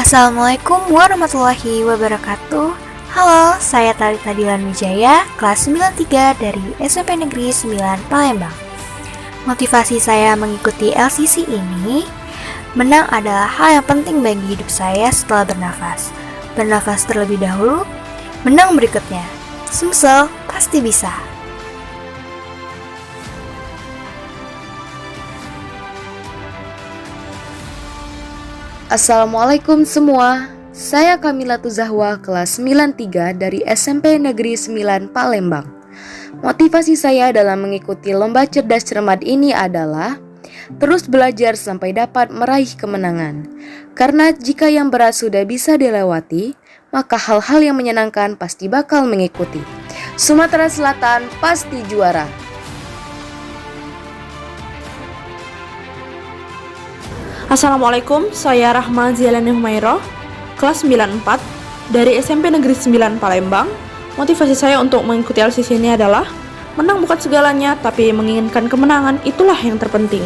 Assalamualaikum warahmatullahi wabarakatuh. Halo, saya Talita Dilan Wijaya, kelas 93 dari SMP Negeri 9 Palembang. Motivasi saya mengikuti LCC ini, menang adalah hal yang penting bagi hidup saya setelah bernafas. Bernafas terlebih dahulu, menang berikutnya. Sumsel, pasti bisa. Assalamualaikum semua, saya Kamila Tuzahwa kelas 93 dari SMP Negeri 9 Palembang. Motivasi saya dalam mengikuti lomba cerdas cermat ini adalah terus belajar sampai dapat meraih kemenangan. Karena jika yang berat sudah bisa dilewati, maka hal-hal yang menyenangkan pasti bakal mengikuti. Sumatera Selatan pasti juara. Assalamualaikum, saya Rahma Zialani Humairah, kelas 94 dari SMP Negeri 9 Palembang. Motivasi saya untuk mengikuti LCC ini adalah menang bukan segalanya, tapi menginginkan kemenangan itulah yang terpenting.